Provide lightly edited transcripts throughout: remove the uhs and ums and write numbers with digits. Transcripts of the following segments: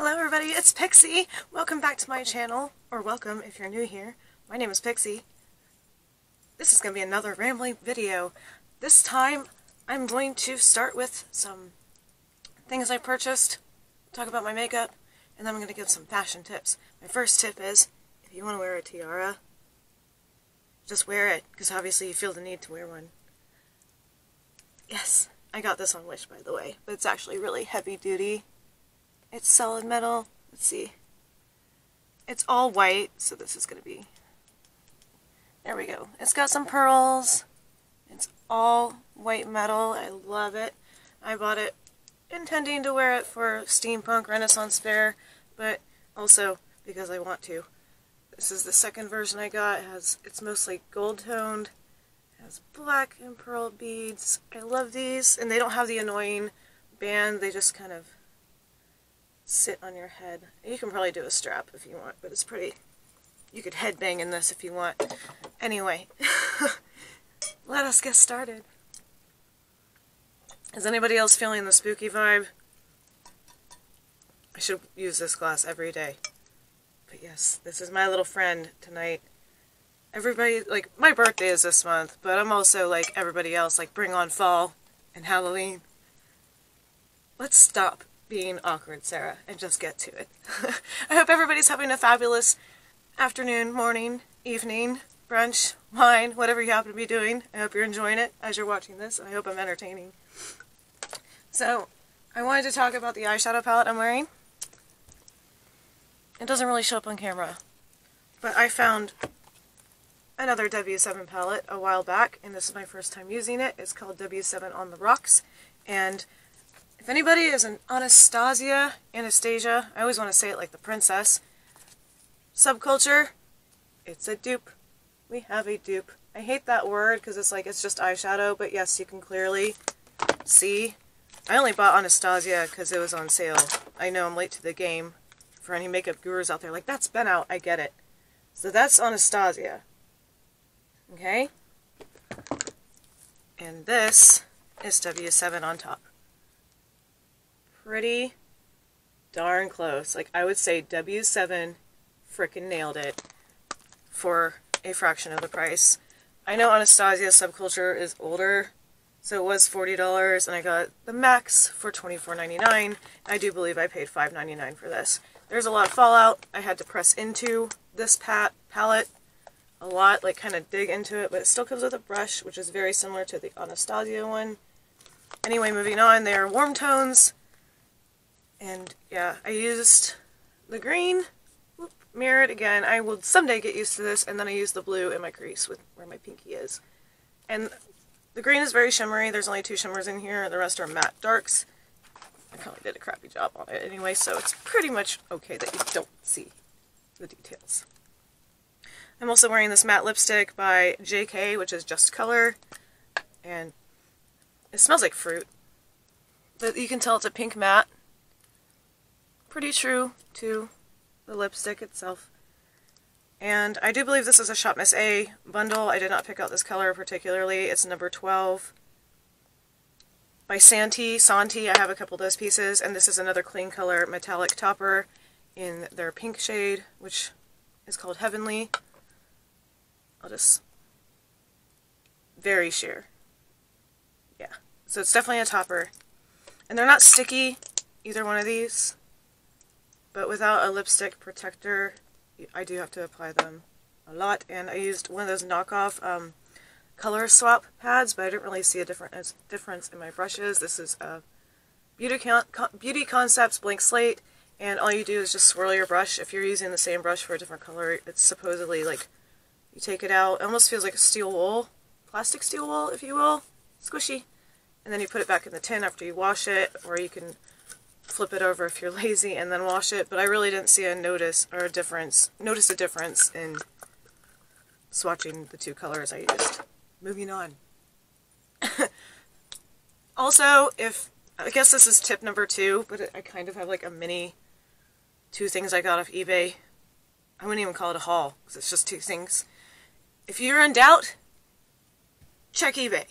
Hello everybody, it's Pixi. Welcome back to my channel, or welcome if you're new here. My name is Pixi. This is going to be another rambling video. This time I'm going to start with some things I purchased, talk about my makeup, and then I'm going to give some fashion tips. My first tip is, if you want to wear a tiara, just wear it, because obviously you feel the need to wear one. Yes, I got this on Wish by the way, but it's actually really heavy duty. It's solid metal. Let's see. It's all white, so this is going to be... There we go. It's got some pearls. It's all white metal. I love it. I bought it intending to wear it for Steampunk Renaissance Fair, but also because I want to. This is the second version I got. It's mostly gold toned. It has black and pearl beads. I love these, and they don't have the annoying band. They just kind of sit on your head. You can probably do a strap if you want, but it's pretty. You could headbang in this if you want. Anyway, let us get started. Is anybody else feeling the spooky vibe? I should use this glass every day. But yes, this is my little friend tonight. Everybody, like, my birthday is this month, but I'm also like everybody else, like, bring on fall and Halloween. Let's stop being awkward, Sarah, and just get to it. I hope everybody's having a fabulous afternoon, morning, evening, brunch, wine, whatever you happen to be doing. I hope you're enjoying it as you're watching this, and I hope I'm entertaining. So, I wanted to talk about the eyeshadow palette I'm wearing. It doesn't really show up on camera, but I found another W7 palette a while back, and this is my first time using it. It's called W7 on the Rocks, and if anybody is an Anastasia, I always want to say it like the princess, subculture, it's a dupe. We have a dupe. I hate that word because it's like it's just eyeshadow, but yes, you can clearly see. I only bought Anastasia because it was on sale. I know I'm late to the game. For any makeup gurus out there, like, that's been out, I get it. So that's Anastasia. Okay? And this is W7 on top. Pretty darn close. Like, I would say W7 frickin' nailed it for a fraction of the price. I know Anastasia Subculture is older, so it was $40, and I got the max for $24.99. I do believe I paid $5.99 for this. There's a lot of fallout. I had to press into this palette a lot, like kind of dig into it, but it still comes with a brush, which is very similar to the Anastasia one. Anyway, moving on, they are warm tones. And yeah, I used the green, mirrored again. I will someday get used to this, and then I used the blue in my crease with where my pinky is. And the green is very shimmery. There's only 2 shimmers in here. The rest are matte darks. I probably did a crappy job on it anyway, so it's pretty much okay that you don't see the details. I'm also wearing this matte lipstick by JK, which is Just Color, and it smells like fruit. But you can tell it's a pink matte. Pretty true to the lipstick itself. And I do believe this is a ShopMissA bundle. I did not pick out this color particularly. It's number 12 by Santi. I have a couple of those pieces, and this is another clean color metallic topper in their pink shade, which is called Heavenly. I'll just... very sheer. Yeah. So it's definitely a topper. And they're not sticky, either one of these. But without a lipstick protector, I do have to apply them a lot. And I used one of those knockoff color swap pads, but I didn't really see a difference in my brushes. This is a Beauty Concepts blank slate, and all you do is just swirl your brush. If you're using the same brush for a different color, it's supposedly like, you take it out, it almost feels like a steel wool, plastic steel wool, if you will, squishy. And then you put it back in the tin after you wash it, or you can flip it over if you're lazy and then wash it, but I really didn't see notice a difference in swatching the 2 colors I used. Moving on. Also, I guess this is tip number 2, but I kind of have like a mini 2 things I got off eBay. I wouldn't even call it a haul, because it's just 2 things. If you're in doubt, check eBay.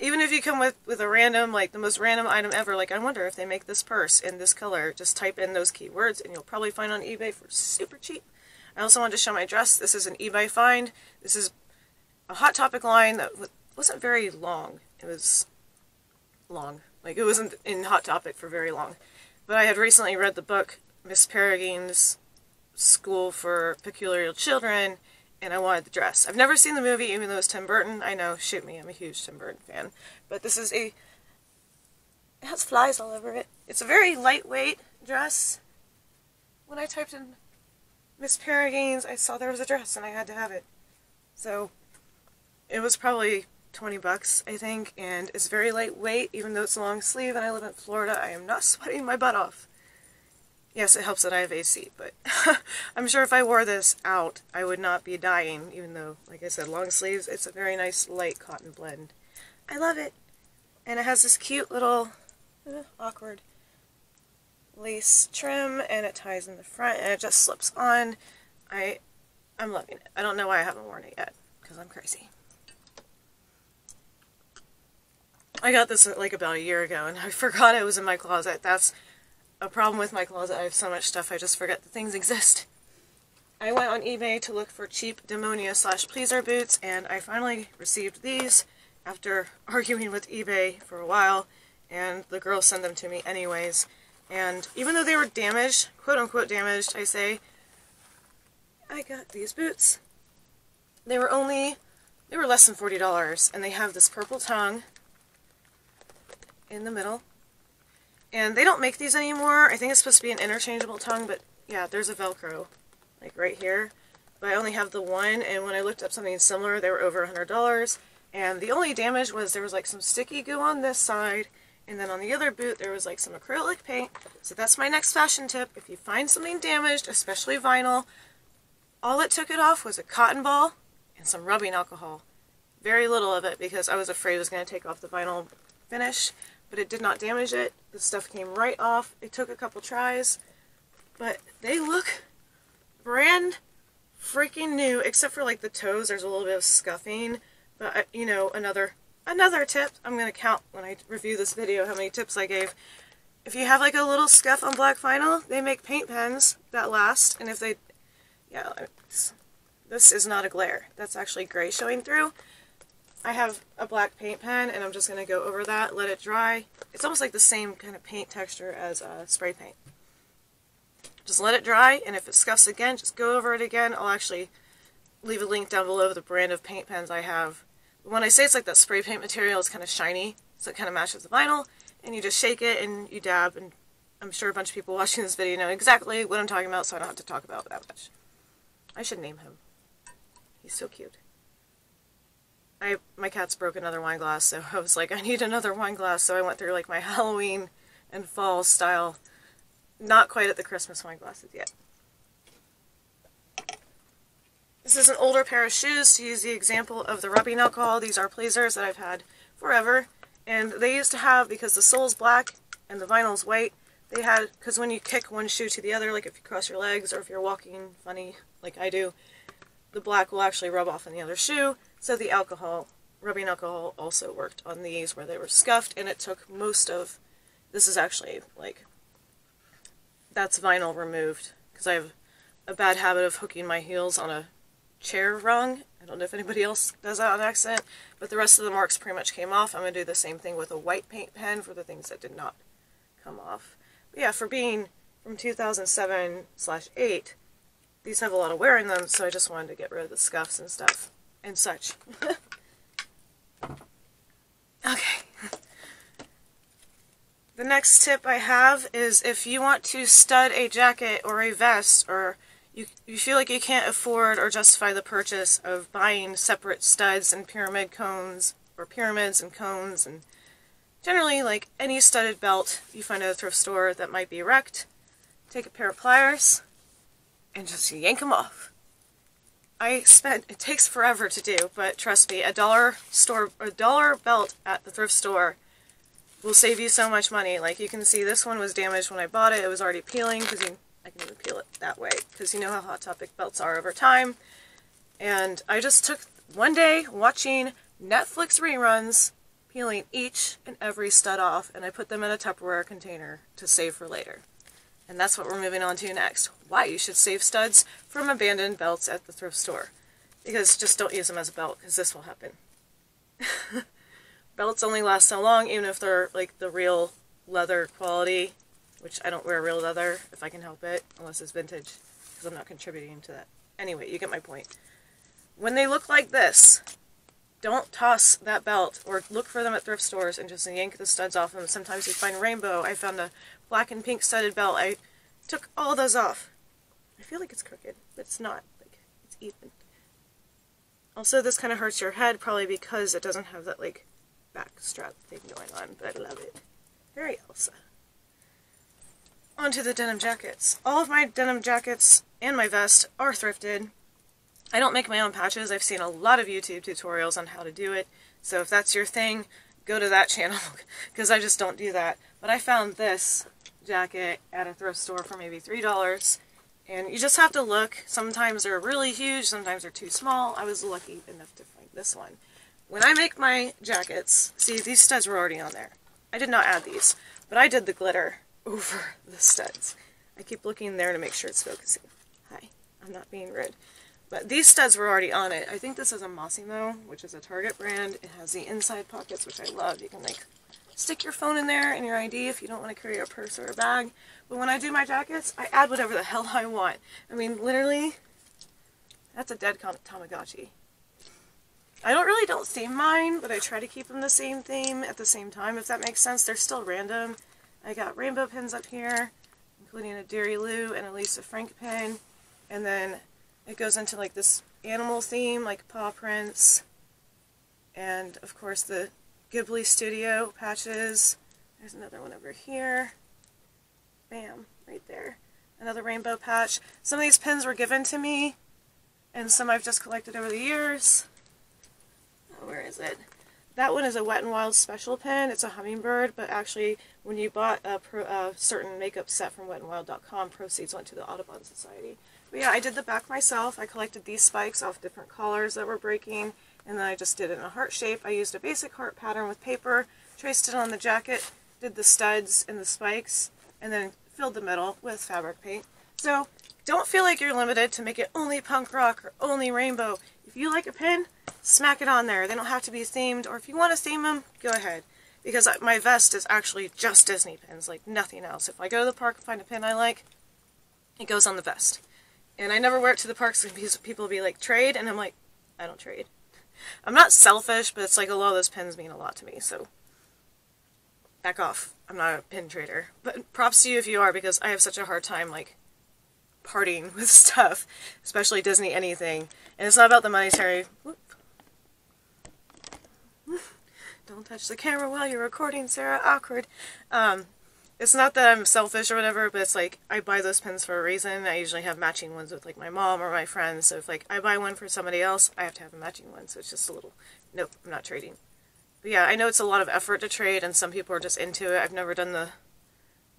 even if you come with a random, like the most random item ever, like I wonder if they make this purse in this color, just type in those keywords and you'll probably find on eBay for super cheap. I also wanted to show my dress. This is an eBay find. This is a Hot Topic line that wasn't very long. It was long. Like, it wasn't in Hot Topic for very long. But I had recently read the book, Miss Peregrine's School for Peculiar Children, and I wanted the dress. I've never seen the movie, even though it's Tim Burton. I know, shoot me, I'm a huge Tim Burton fan. But this is it has flies all over it. It's a very lightweight dress. When I typed in Miss Peregrine's, I saw there was a dress, and I had to have it. So, it was probably 20 bucks, I think, and it's very lightweight, even though it's a long sleeve, and I live in Florida. I am not sweating my butt off. Yes, it helps that I have AC, but I'm sure if I wore this out, I would not be dying, even though, like I said, long sleeves. It's a very nice, light cotton blend. I love it. And it has this cute little, awkward lace trim, and it ties in the front, and it just slips on. I'm loving it. I don't know why I haven't worn it yet, because I'm crazy. I got this like about a year ago, and I forgot it was in my closet. That's a problem with my closet. I have so much stuff, I just forget that things exist. I went on eBay to look for cheap Demonia/Pleaser boots, and I finally received these after arguing with eBay for a while, and the girls sent them to me anyways. And even though they were damaged, quote-unquote damaged, I say, I got these boots. They were less than $40, and they have this purple tongue in the middle. And they don't make these anymore. I think it's supposed to be an interchangeable tongue, but yeah, there's a Velcro, like right here. But I only have the one, and when I looked up something similar, they were over $100. And the only damage was there was like some sticky goo on this side, and then on the other boot there was like some acrylic paint. So that's my next fashion tip. If you find something damaged, especially vinyl, all that took it off was a cotton ball and some rubbing alcohol. Very little of it, because I was afraid it was going to take off the vinyl finish, but it did not damage it. The stuff came right off. It took a couple tries, but they look brand freaking new, except for like the toes. There's a little bit of scuffing, but you know, another tip. I'm going to count when I review this video how many tips I gave. If you have like a little scuff on black vinyl, they make paint pens that last, and if they, yeah, this is not a glare. That's actually gray showing through. I have a black paint pen, and I'm just going to go over that, let it dry. It's almost like the same kind of paint texture as spray paint. Just let it dry, and if it scuffs again, just go over it again. I'll actually leave a link down below of the brand of paint pens I have. When I say it's like that spray paint material, it's kind of shiny, so it kind of matches the vinyl, and you just shake it and you dab, and I'm sure a bunch of people watching this video know exactly what I'm talking about, so I don't have to talk about it that much. I should name him. He's so cute. My cat's broke another wine glass, so I was like, I need another wine glass, so I went through like my Halloween and fall style. Not quite at the Christmas wine glasses yet. This is an older pair of shoes, to use the example of the rubbing alcohol. These are Pleasers that I've had forever, and they used to have, because the sole's black and the vinyl's white, they had, because when you kick one shoe to the other, like if you cross your legs or if you're walking funny like I do, the black will actually rub off on the other shoe. So the rubbing alcohol also worked on these where they were scuffed, and it took most of, this is actually like, that's vinyl removed, because I have a bad habit of hooking my heels on a chair rung. I don't know if anybody else does that on accident, but the rest of the marks pretty much came off. I'm going to do the same thing with a white paint pen for the things that did not come off. But yeah, for being from 2007/8, these have a lot of wear in them, so I just wanted to get rid of the scuffs and stuff and such. Okay. The next tip I have is if you want to stud a jacket or a vest, or you feel like you can't afford or justify the purchase of buying separate studs and pyramid cones, or pyramids and cones, and generally like any studded belt you find at a thrift store that might be wrecked, take a pair of pliers and just yank them off. It takes forever to do, but trust me, a dollar belt at the thrift store will save you so much money. Like you can see, this one was damaged when I bought it. It was already peeling, because I can even peel it that way, because you know how Hot Topic belts are over time. And I just took one day watching Netflix reruns, peeling each and every stud off, and I put them in a Tupperware container to save for later. And that's what we're moving on to next. Why you should save studs from abandoned belts at the thrift store. Because just don't use them as a belt, because this will happen. Belts only last so long, even if they're like the real leather quality, which I don't wear real leather if I can help it, unless it's vintage, because I'm not contributing to that. Anyway, you get my point. When they look like this, don't toss that belt, or look for them at thrift stores and just yank the studs off them. Sometimes you find rainbow. I found a black and pink studded belt. I took all those off. I feel like it's crooked, but it's not. Like, it's even. Also, this kind of hurts your head, probably because it doesn't have that, like, back strap thing going on, but I love it. Very Elsa. On to the denim jackets. All of my denim jackets and my vest are thrifted. I don't make my own patches. I've seen a lot of YouTube tutorials on how to do it, so if that's your thing, go to that channel, because I just don't do that. But I found this jacket at a thrift store for maybe $3, and you just have to look. Sometimes they're really huge, sometimes they're too small. I was lucky enough to find this one. When I make my jackets, see, these studs were already on there. I did not add these, but I did the glitter over the studs. I keep looking there to make sure it's focusing. Hi, I'm not being rude. But these studs were already on it. I think this is a Massimo, which is a Target brand. It has the inside pockets, which I love. You can, like, stick your phone in there and your ID if you don't want to carry a purse or a bag. But when I do my jackets, I add whatever the hell I want. I mean, literally, that's a dead Tamagotchi. I don't theme mine, but I try to keep them the same theme at the same time, if that makes sense. They're still random. I got rainbow pins up here, including a Dairy Lou and a Lisa Frank pin. And then it goes into like this animal theme, like paw prints. And of course the Ghibli Studio patches. There's another one over here. Bam, right there. Another rainbow patch. Some of these pins were given to me, and some I've just collected over the years. Where is it? That one is a Wet n Wild special pen. It's a hummingbird, but actually when you bought a certain makeup set from wetandwild.com, proceeds went to the Audubon Society. But yeah, I did the back myself. I collected these spikes off different collars that were breaking, and then I just did it in a heart shape. I used a basic heart pattern with paper, traced it on the jacket, did the studs and the spikes, and then filled the middle with fabric paint. So don't feel like you're limited to make it only punk rock or only rainbow. If you like a pin, smack it on there. They don't have to be themed, or if you want to theme them, go ahead. Because my vest is actually just Disney pins, like nothing else. If I go to the park and find a pin I like, it goes on the vest. And I never wear it to the parks because people will be like, trade? And I'm like, I don't trade. I'm not selfish, but it's like a lot of those pins mean a lot to me, so back off. I'm not a pin trader. But props to you if you are, because I have such a hard time, like, partying with stuff, especially Disney anything. And it's not about the monetary. Whoop. Don't touch the camera while you're recording, Sarah. Awkward. It's not that I'm selfish or whatever, but it's like, I buy those pins for a reason. I usually have matching ones with, like, my mom or my friends. So if, like, I buy one for somebody else, I have to have a matching one. So it's just a little, nope, I'm not trading. But yeah, I know it's a lot of effort to trade, and some people are just into it. I've never done the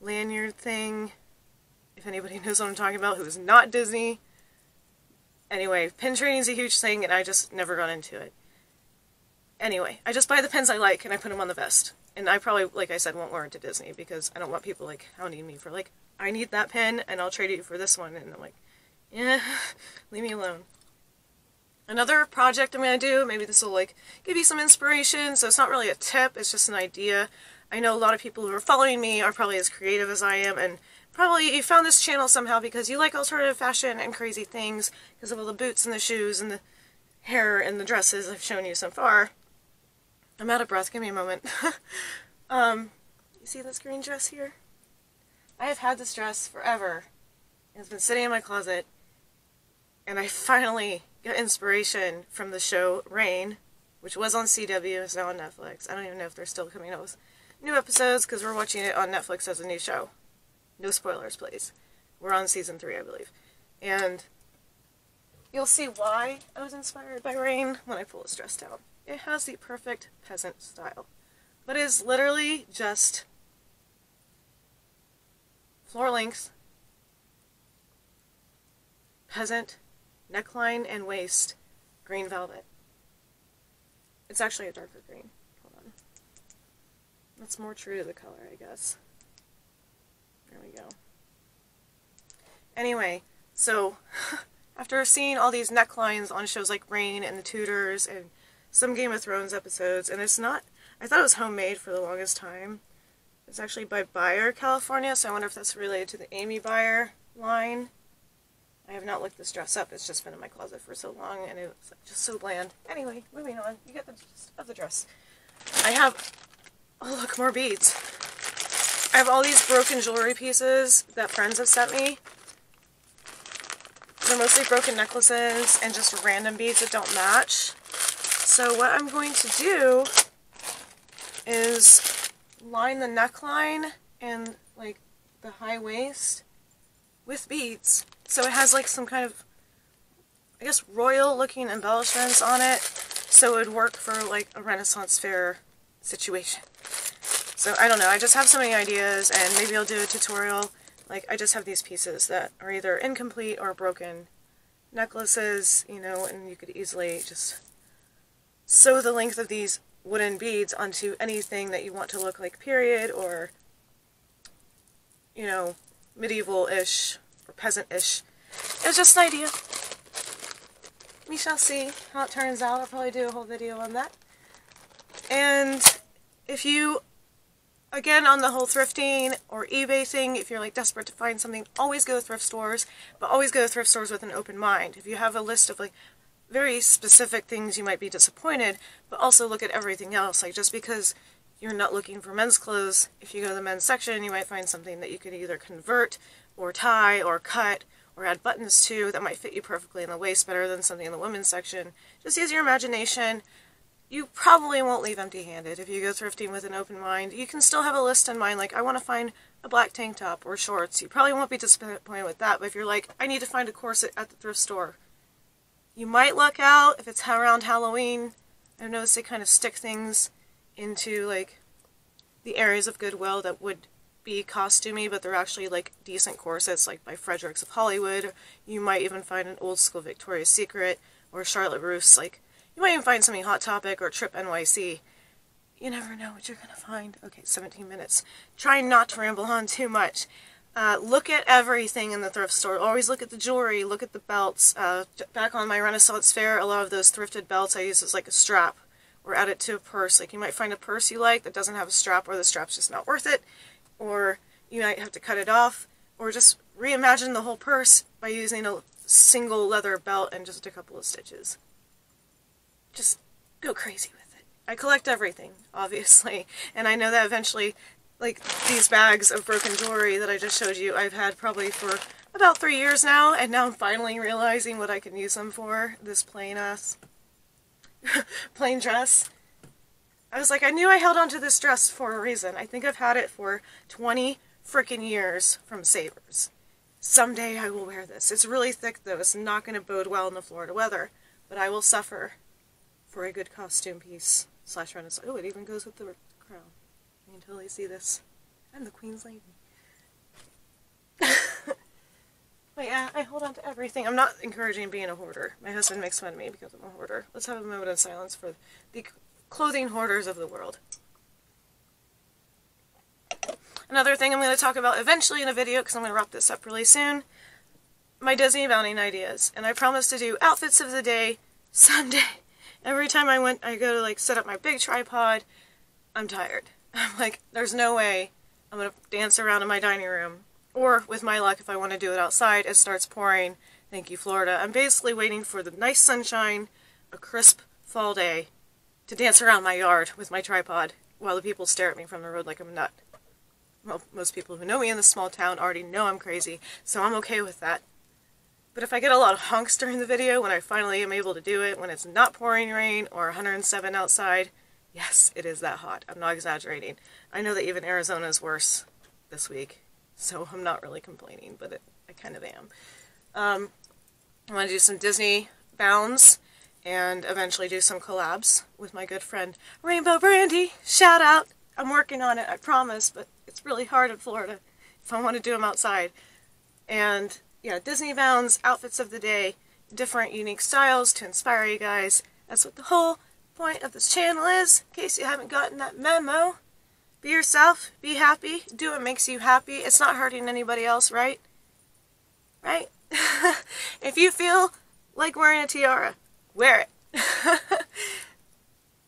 lanyard thing. If anybody knows what I'm talking about, who is not Disney. Anyway, pin trading is a huge thing, and I just never got into it. Anyway, I just buy the pins I like, and I put them on the vest. And I probably, like I said, won't wear it to Disney, because I don't want people, like, hounding me for, like, I need that pin, and I'll trade you for this one. And I'm like, yeah, leave me alone. Another project I'm going to do, maybe this will, like, give you some inspiration. So it's not really a tip, it's just an idea. I know a lot of people who are following me are probably as creative as I am, and probably you found this channel somehow because you like alternative fashion and crazy things, because of all the boots and the shoes and the hair and the dresses I've shown you so far. I'm out of breath, give me a moment. You see this green dress here? I have had this dress forever. It's been sitting in my closet, and I finally got inspiration from the show Rain, which was on CW, it's now on Netflix. I don't even know if they're still coming out with new episodes, because we're watching it on Netflix as a new show. No spoilers, please. We're on season 3, I believe. And you'll see why I was inspired by Rain when I pull this dress down. It has the perfect peasant style, but it is literally just floor length, peasant, neckline and waist, green velvet. It's actually a darker green. Hold on. That's more true to the color, I guess. There we go. Anyway, so after seeing all these necklines on shows like Rain and The Tudors and some Game of Thrones episodes, and it's not, I thought it was homemade for the longest time. It's actually by Buyer, California, so I wonder if that's related to the Amy Buyer line. I have not looked this dress up. It's just been in my closet for so long, and it was just so bland. Anyway, moving on. You get the gist of the dress. I have, oh look, more beads. I have all these broken jewelry pieces that friends have sent me. They're mostly broken necklaces and just random beads that don't match. So what I'm going to do is line the neckline and like the high waist with beads. So it has like some kind of, I guess, royal looking embellishments on it. So it would work for like a Renaissance fair situation. So I don't know, I just have so many ideas, and maybe I'll do a tutorial. Like, I just have these pieces that are either incomplete or broken necklaces, you know, and you could easily just sew the length of these wooden beads onto anything that you want to look like period or, you know, medieval-ish or peasant-ish. It was just an idea. We shall see how it turns out. I'll probably do a whole video on that. And if you, again, on the whole thrifting or eBay thing, if you're like desperate to find something, always go to thrift stores, but always go to thrift stores with an open mind. If you have a list of like very specific things, you might be disappointed, but also look at everything else. Like, just because you're not looking for men's clothes, if you go to the men's section, you might find something that you could either convert or tie or cut or add buttons to that might fit you perfectly in the waist better than something in the women's section. Just use your imagination. You probably won't leave empty-handed if you go thrifting with an open mind. You can still have a list in mind, like, I want to find a black tank top or shorts. You probably won't be disappointed with that, but if you're like, I need to find a corset at the thrift store, you might luck out if it's around Halloween. I've noticed they kind of stick things into, like, the areas of Goodwill that would be costumey, but they're actually, like, decent corsets, like by Fredericks of Hollywood. You might even find an old school Victoria's Secret or Charlotte Russe, like, you might even find something Hot Topic or Trip NYC. You never know what you're going to find. Okay, 17 minutes. Try not to ramble on too much. Look at everything in the thrift store. Always look at the jewelry, look at the belts. Back on my Renaissance fair, a lot of those thrifted belts I use as like a strap or add it to a purse. Like, you might find a purse you like that doesn't have a strap, or the strap's just not worth it, or you might have to cut it off, or just reimagine the whole purse by using a single leather belt and just a couple of stitches. Just go crazy with it. I collect everything, obviously, and I know that eventually, like, these bags of broken jewelry that I just showed you, I've had probably for about 3 years now, and now I'm finally realizing what I can use them for. This plain-ass, plain dress. I was like, I knew I held on to this dress for a reason. I think I've had it for 20 frickin' years from Savers. Someday I will wear this. It's really thick, though. It's not going to bode well in the Florida weather, but I will suffer for a good costume piece / Renaissance. Oh, it even goes with the crown. You can totally see this. I'm the Queen's Lady. But yeah, I hold on to everything. I'm not encouraging being a hoarder. My husband makes fun of me because I'm a hoarder. Let's have a moment of silence for the clothing hoarders of the world. Another thing I'm going to talk about eventually in a video, because I'm going to wrap this up really soon, my Disney mounting ideas. And I promise to do outfits of the day someday. Every time I go to like set up my big tripod, I'm tired. I'm like, there's no way I'm going to dance around in my dining room. Or, with my luck, if I want to do it outside, it starts pouring. Thank you, Florida. I'm basically waiting for the nice sunshine, a crisp fall day, to dance around my yard with my tripod while the people stare at me from the road like I'm a nut. Well, most people who know me in this small town already know I'm crazy, so I'm okay with that. But if I get a lot of honks during the video, when I finally am able to do it, when it's not pouring rain or 107 outside, yes, it is that hot. I'm not exaggerating. I know that even Arizona is worse this week, so I'm not really complaining, but I kind of am. I want to do some Disney bounds and eventually do some collabs with my good friend Rainbow Brandee. Shout out! I'm working on it, I promise, but it's really hard in Florida if I want to do them outside. And yeah, Disney bounds, outfits of the day, different unique styles to inspire you guys. That's what the whole point of this channel is, in case you haven't gotten that memo. Be yourself. Be happy. Do what makes you happy. It's not hurting anybody else, right? Right? If you feel like wearing a tiara, wear it.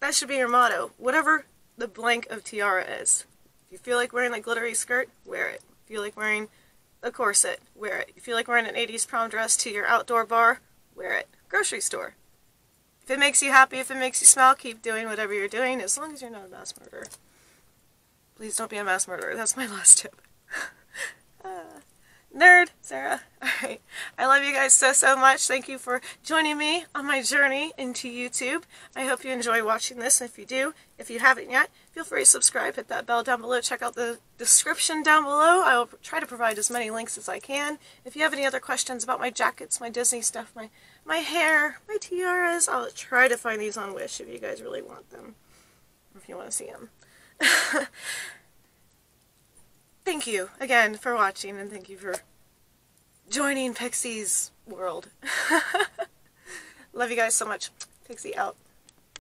That should be your motto. Whatever the blank of tiara is. If you feel like wearing a glittery skirt, wear it. If you feel like wearing a corset, wear it. If you feel like wearing an 80s prom dress to your outdoor bar, wear it. Grocery store. If it makes you happy, if it makes you smile, keep doing whatever you're doing, as long as you're not a mass murderer. Please don't be a mass murderer. That's my last tip. Nerd, Sarah. Alright. I love you guys so, so much. Thank you for joining me on my journey into YouTube. I hope you enjoy watching this. If you do, if you haven't yet, feel free to subscribe. Hit that bell down below. Check out the description down below. I will try to provide as many links as I can. If you have any other questions about my jackets, my Disney stuff, my hair, my tiaras, I'll try to find these on Wish if you guys really want them. Or if you want to see them. Thank you again for watching, and thank you for joining Pixi's world. Love you guys so much. Pixi out.